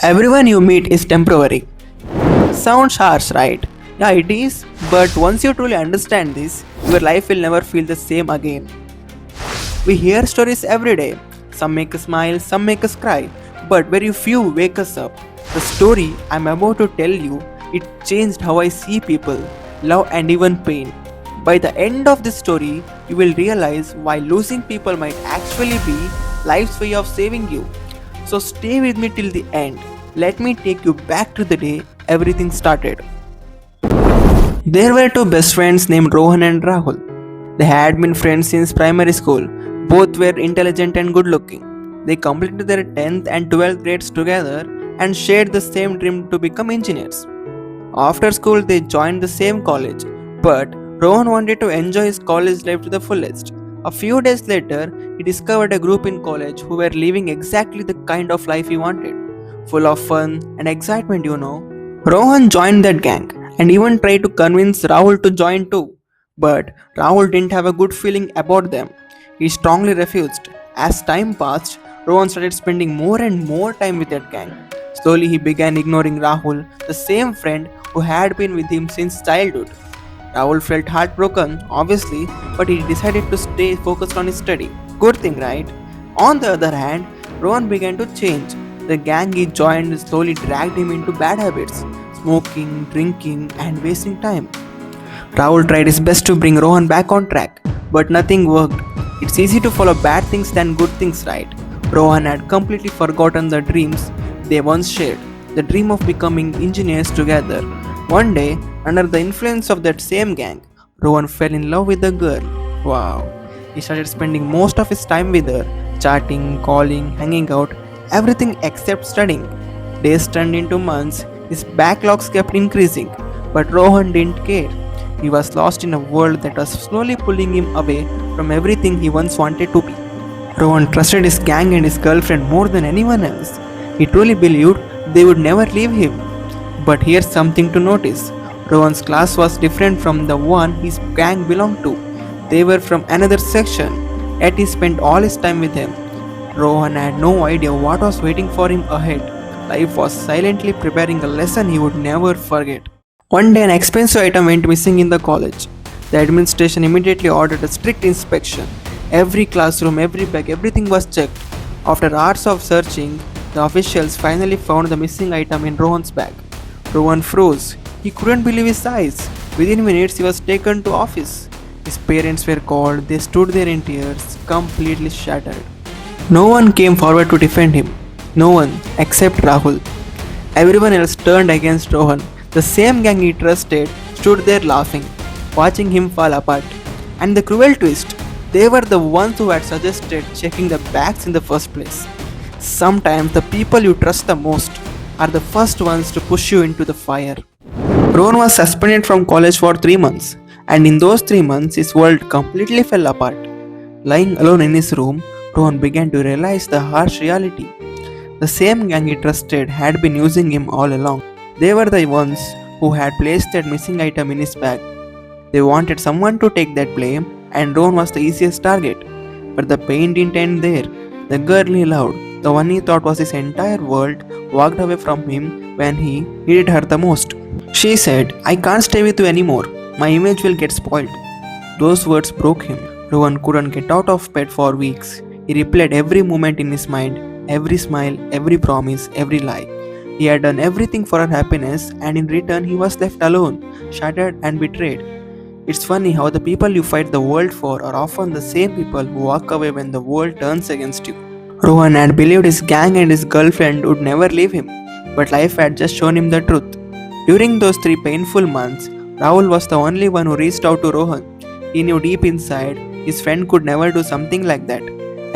Everyone you meet is temporary. Sounds harsh, right? Yeah, it is. But once you truly understand this, your life will never feel the same again. We hear stories every day. Some make us smile, some make us cry. But very few wake us up. The story I'm about to tell you, it changed how I see people, love and even pain. By the end of this story, you will realize why losing people might actually be life's way of saving you. So stay with me till the end. Let me take you back to the day everything started. There were two best friends named Rohan and Rahul. They had been friends since primary school. Both were intelligent and good looking. They completed their 10th and 12th grades together and shared the same dream to become engineers. After school, they joined the same college, but Rohan wanted to enjoy his college life to the fullest. A few days later, he discovered a group in college who were living exactly the kind of life he wanted, full of fun and excitement. Rohan joined that gang and even tried to convince Rahul to join too. But Rahul didn't have a good feeling about them. He strongly refused. As time passed, Rohan started spending more and more time with that gang. Slowly, he began ignoring Rahul, the same friend who had been with him since childhood. Rahul felt heartbroken, obviously, but he decided to stay focused on his study. Good thing, right? On the other hand, Rohan began to change. The gang he joined slowly dragged him into bad habits, smoking, drinking, and wasting time. Rahul tried his best to bring Rohan back on track, but nothing worked. It's easy to follow bad things than good things, right? Rohan had completely forgotten the dreams they once shared, the dream of becoming engineers together. One day, under the influence of that same gang, Rohan fell in love with a girl. Wow. He started spending most of his time with her, chatting, calling, hanging out, everything except studying. Days turned into months, his backlogs kept increasing, but Rohan didn't care. He was lost in a world that was slowly pulling him away from everything he once wanted to be. Rohan trusted his gang and his girlfriend more than anyone else. He truly believed they would never leave him. But here's something to notice. Rohan's class was different from the one his gang belonged to. They were from another section, yet he spent all his time with them. Rohan had no idea what was waiting for him ahead. Life was silently preparing a lesson he would never forget. One day, an expensive item went missing in the college. The administration immediately ordered a strict inspection. Every classroom, every bag, everything was checked. After hours of searching, the officials finally found the missing item in Rohan's bag. Rohan froze. He couldn't believe his eyes. Within minutes, he was taken to office. His parents were called. They stood there in tears, completely shattered. No one came forward to defend him. No one except Rahul. Everyone else turned against Rohan. The same gang he trusted stood there laughing, watching him fall apart. And the cruel twist, they were the ones who had suggested checking the bags in the first place. Sometimes the people you trust the most are the first ones to push you into the fire. Rohan was suspended from college for 3 months, and in those 3 months his world completely fell apart. Lying alone in his room, Rohan began to realize the harsh reality. The same gang he trusted had been using him all along. They were the ones who had placed that missing item in his bag. They wanted someone to take that blame, and Rohan was the easiest target. But the pain didn't end there. The girl he loved, the one he thought was his entire world, walked away from him when he needed her the most. She said, "I can't stay with you anymore. My image will get spoiled." Those words broke him. Rohan couldn't get out of bed for weeks. He replayed every moment in his mind, every smile, every promise, every lie. He had done everything for her happiness, and in return, he was left alone, shattered, and betrayed. It's funny how the people you fight the world for are often the same people who walk away when the world turns against you. Rohan had believed his gang and his girlfriend would never leave him, but life had just shown him the truth. During those 3 painful months, Rahul was the only one who reached out to Rohan. He knew deep inside his friend could never do something like that.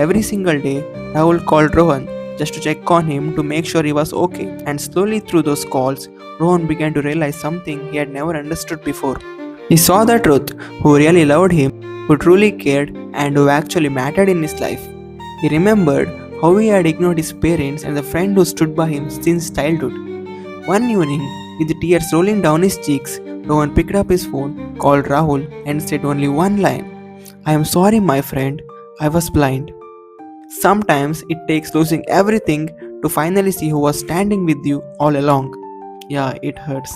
Every single day, Rahul called Rohan just to check on him to make sure he was okay, and slowly through those calls, Rohan began to realize something he had never understood before. He saw the truth, who really loved him, who truly cared, and who actually mattered in his life. He remembered how he had ignored his parents and the friend who stood by him since childhood. One evening, with tears rolling down his cheeks, Rohan picked up his phone, called Rahul, and said only one line, "I am sorry, my friend. I was blind." Sometimes it takes losing everything to finally see who was standing with you all along. Yeah, it hurts.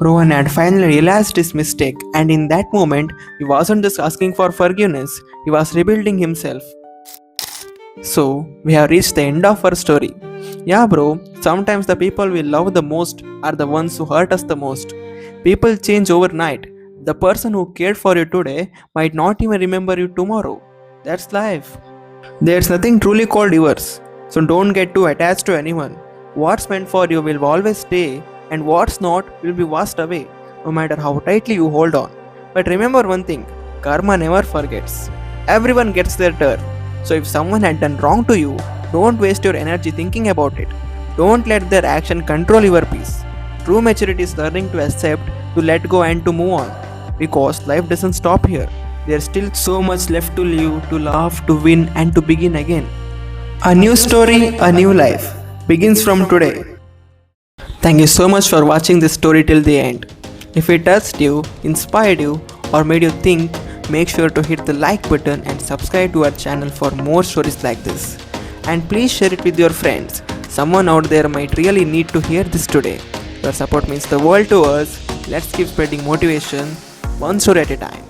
Rohan had finally realized his mistake, and in that moment, he wasn't just asking for forgiveness, he was rebuilding himself. So, we have reached the end of our story. Yeah, bro, sometimes the people we love the most are the ones who hurt us the most. People change overnight. The person who cared for you today might not even remember you tomorrow. That's life. There's nothing truly called yours, so don't get too attached to anyone. What's meant for you will always stay, and what's not will be washed away, no matter how tightly you hold on. But remember one thing, karma never forgets. Everyone gets their turn. So if someone had done wrong to you, don't waste your energy thinking about it. Don't let their action control your peace. True maturity is learning to accept, to let go, and to move on. Because life doesn't stop here. There's still so much left to live, to laugh, to win, and to begin again. A new story, a new life begins from today. Thank you so much for watching this story till the end. If it touched you, inspired you, or made you think, make sure to hit the like button and subscribe to our channel for more stories like this. And please share it with your friends. Someone out there might really need to hear this today. Your support means the world to us. Let's keep spreading motivation, one story at a time.